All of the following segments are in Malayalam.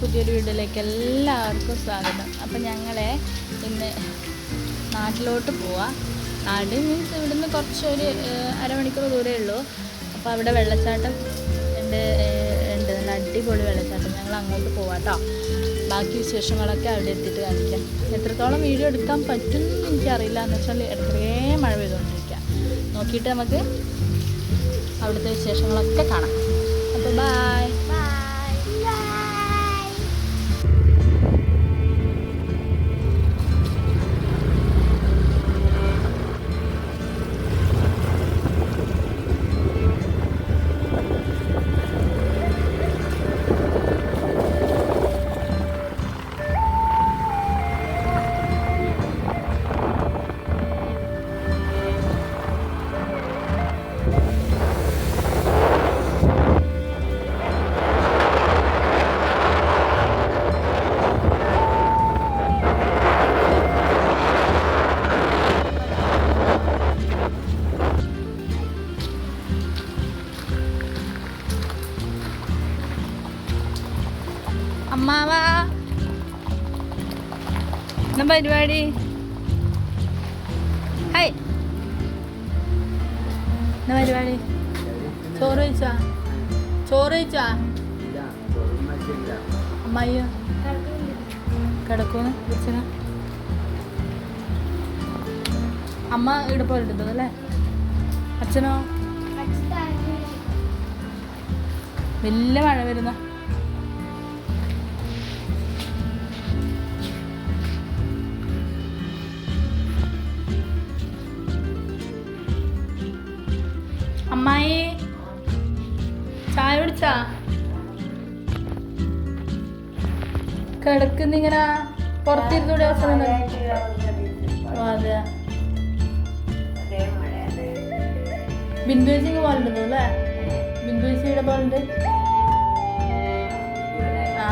പുതിയൊരു വീഡിയോയിലേക്ക് എല്ലാവർക്കും സ്വാഗതം. അപ്പം ഞങ്ങളെ ഇന്ന് നാട്ടിലോട്ട് പോവാം. നാട് മീൻസ് ഇവിടുന്ന് കുറച്ചൊരു അരമണിക്കൂർ ദൂരമേ ഉള്ളൂ. അപ്പോൾ അവിടെ വെള്ളച്ചാട്ടം ഉണ്ട്, നല്ല അടിപൊളി വെള്ളച്ചാട്ടം. ഞങ്ങൾ അങ്ങോട്ട് പോവാം കേട്ടോ. ബാക്കി വിശേഷങ്ങളൊക്കെ അവിടെ എത്തിയിട്ട് കാണിക്കാം. എത്രത്തോളം വീഡിയോ എടുക്കാൻ പറ്റുമെന്ന് എനിക്കറിയില്ല. എന്ന് വെച്ചാൽ ഇടയ്ക്കിടേ മഴ പെയ്തുകൊണ്ടിരിക്കുക. നോക്കിയിട്ട് നമുക്ക് അവിടുത്തെ വിശേഷങ്ങളൊക്കെ കാണാം. അപ്പോൾ ബൈ. അമ്മാവാ, എന്താ പരിപാടി? ഹായ്, എന്താ പരിപാടി? ചോറ് കഴിച്ചാ? അമ്മായിയോ കിടക്കൂന്ന് വിളിച്ചന? അമ്മ ഇവിടെ പോയിട്ടുണ്ടോ അല്ലേ? അച്ഛനോ? വലിയ മഴ വരുന്ന. അമ്മായി ചായ കുടിച്ചാ? കിടക്കുന്നിങ്ങനെ പുറത്തിരുന്നൂടെ? അതെ, ബിന്ദുവേച്ചി പോലുണ്ടോ അല്ലേ? ബിന്ദുവേച്ചിയുടെ പോലുണ്ട്. ആ,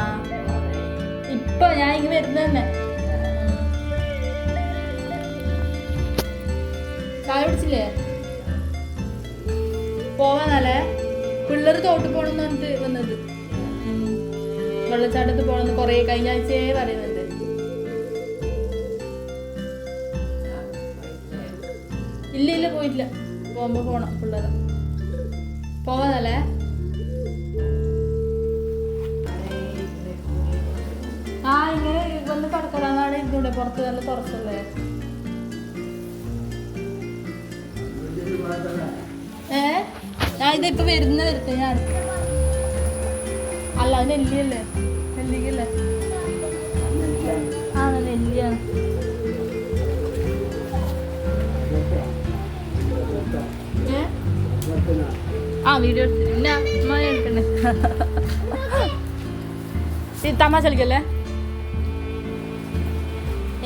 ഇപ്പൊ ഞാൻ ഇങ്ങനെ വരുന്നത് തന്നെ. ചായ കുടിച്ചില്ലേ? പോവാന്നല്ലേ പിള്ളേർ തോട്ട് പോണെന്ന് പറഞ്ഞിട്ട് വന്നത്. വെള്ളച്ചാട്ടത്ത് പോണെന്ന് കൊറേ കഴിഞ്ഞ ആഴ്ചയെ പറയുന്നുണ്ട്. ഇല്ല പോയിട്ടില്ല. പോകുമ്പോ പോണം പിള്ളേർ. പോവാന്നല്ലേ? ആ, ഇങ്ങനെ വന്ന് കിടക്കലാന്നാണ് ഇരുന്നൂടെ? പുറത്ത് നല്ല തുറക്കല്ലേ? ഞാൻ ഇതിപ്പോ വരുന്ന ഞാൻ അല്ല, അത് നെല്ലിയല്ലേ? നെല്ലിക്കല്ലേ? ആ, നെല്ലിയാണ്. ആ, വീഡിയോ എടുക്കണ്ടേ? തമാശ കളിക്കല്ലേ?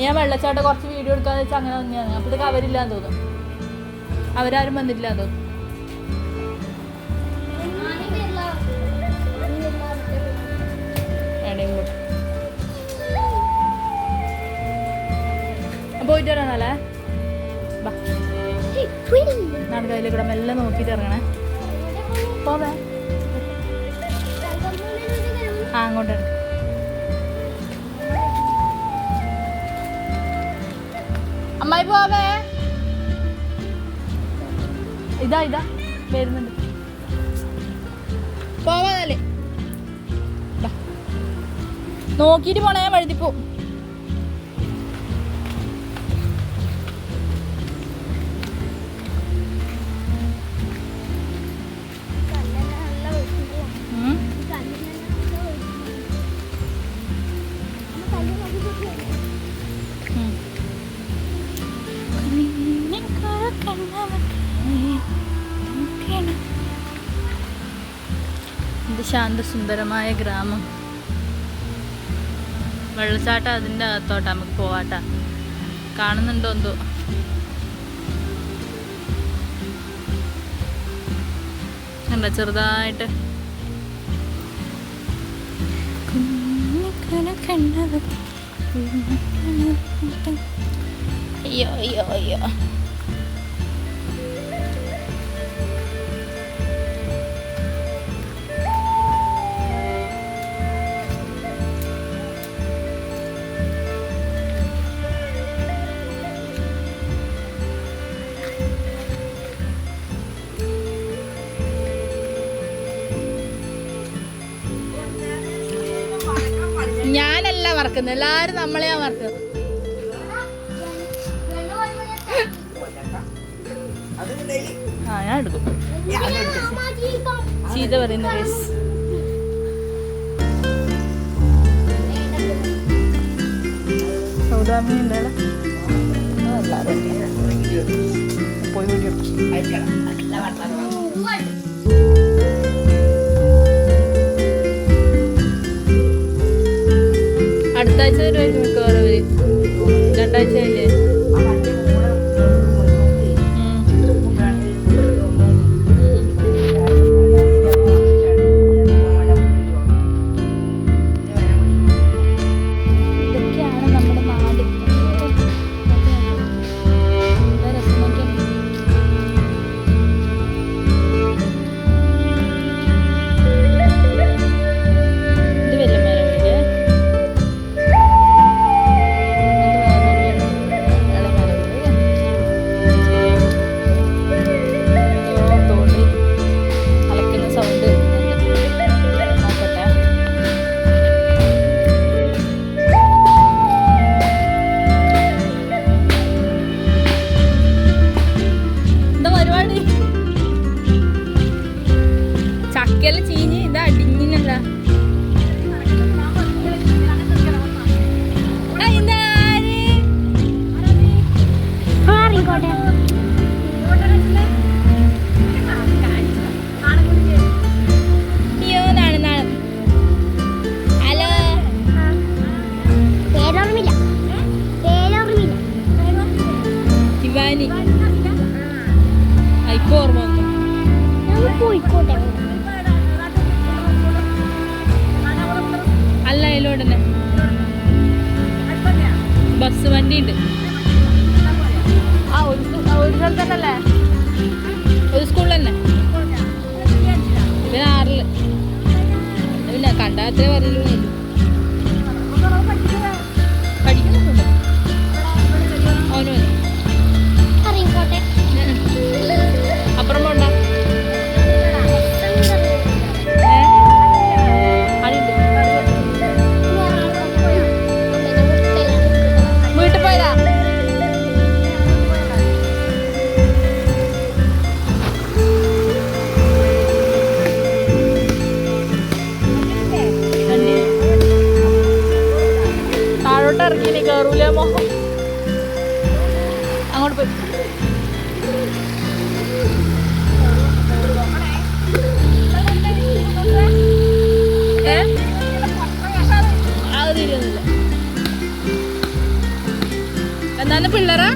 ഞാൻ വെള്ളച്ചാട്ടം കുറച്ച് വീഡിയോ എടുക്കാന്ന് വെച്ചാൽ അങ്ങനെ തന്നെയാണ്. അപ്പോഴത്തേക്ക് അവരില്ലാന്ന് തോന്നും. അവരാരും വന്നിട്ടില്ലാന്ന് തോന്നും. പോയിട്ട് വരാന്നല്ലേ? നാട് കയ്യിൽ കൂടെ മെല്ലെ നോക്കിയിട്ട് ഇറങ്ങണേ. പോവേ? ആ, അങ്ങോട്ട് അമ്മായി പോവേ? ഇതാ വരുന്നുണ്ട്. പോവാന്നല്ലേ? നോക്കിയിട്ട് പോണേ, വഴുതിപ്പോ. ഇത് ശാന്തസുന്ദരമായ ഗ്രാമം. വെള്ളച്ചാട്ടം അതിൻ്റെ അകത്തോട്ടാ. നമുക്ക് പോവാട്ടാ. കാണുന്നുണ്ടോ എന്തോ? കണ്ട ചെറുതായിട്ട്. അയ്യോ ഞാനല്ല മറക്കുന്നത്, എല്ലാരും നമ്മളെയാ മറക്കുന്നത്. ആ ഞാൻ എടുക്കും. ചീത്ത പറയുന്ന കേസ്. സൗദാമി ഉണ്ടല്ലേ പോയി അടുത്ത ആഴ്ച വരുമായിരിക്കും മിക്കവാറും. 2 ആഴ്ച ആയില്ലേ? ചക്കയെല്ലാം ചീഞ്ഞ് ഇതാ അടിഞ്ഞില്ല. ഇപ്പൊ ഓർമ്മ വന്നു. അല്ല അതിലോടന്നെ ബസ് വണ്ടി ഉണ്ട്. ആ ഒരു സ്ഥലത്ത് തന്നെ അല്ലേ? ഒരു സ്കൂളിൽ തന്നെ. പിന്നെ 6 പിന്നെ കണ്ടാത്തേ പറഞ്ഞു. പഠിക്കുന്നുണ്ട് അവന്. അപ്പുറം പോണ്ട. വീട്ടിൽ പോയതാ. താഴോട്ട് ഇറങ്ങി കയറൂലേ മോഹം. അങ്ങോട്ട് പോയി. എന്നാലും പിള്ളേരാ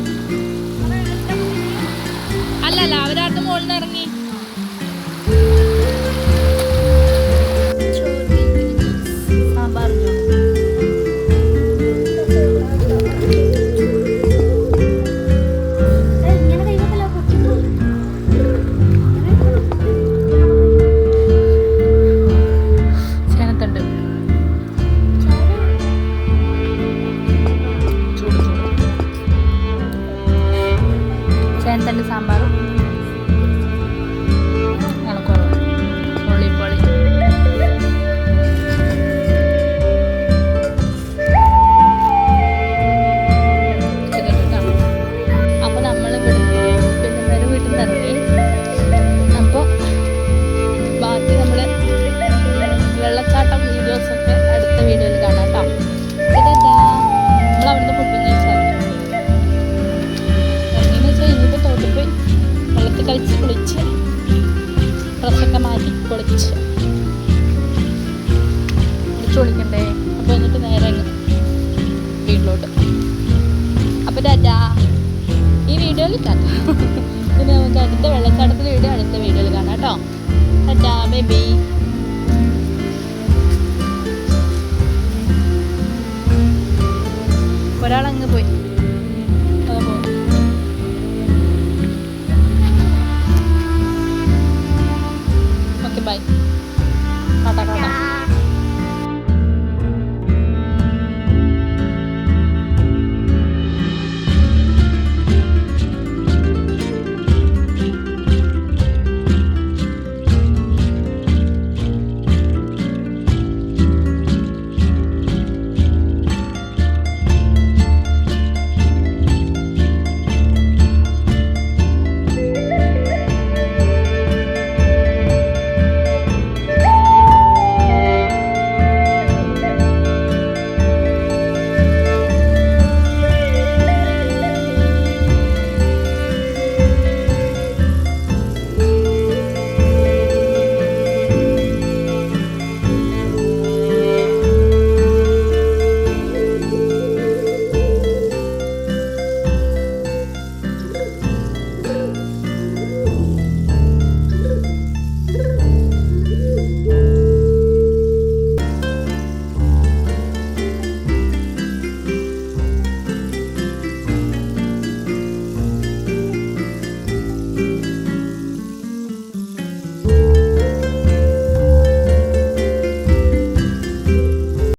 അല്ലല്ല അവരാരുടെ മുകളിൽ നിന്ന് ഇറങ്ങി. ചേനത്തണ്ട് സാമ്പാറും ഉണക്കുറവ് പൊള്ളിപ്പൊളി. അപ്പോൾ നമ്മൾ പിന്നെ വീട്ടിൽ നിന്ന് ഇറങ്ങി. അപ്പോൾ ബാക്കി നമ്മൾ വെള്ളച്ചാട്ടം വീഡിയോസൊക്കെ അടുത്ത വീഡിയോയിൽ കാണാം കേട്ടോ. നമ്മളവിടുന്ന് ഫുഡും കഴിച്ചാൽ ഇനിയിപ്പോൾ തോട്ടിൽ പോയി വെള്ളത്തിൽ കളിച്ച് കുളിച്ച് ഡ്രസ്സൊക്കെ മാറ്റി കുളിച്ച് കുളിക്കണ്ടേ. അപ്പോൾ എന്നിട്ട് നേരെ വീട്ടിലോട്ട്. അപ്പോൾ ടാറ്റാ. ഈ വീഡിയോയിൽ ടാറ്റാ. പിന്നെ നമുക്ക് അടുത്ത വെള്ളച്ചാട്ടത്തിൻ്റെ വീഡിയോ അടുത്ത വീഡിയോയിൽ കാണാം കേട്ടോ. ടാറ്റാ ബേബി.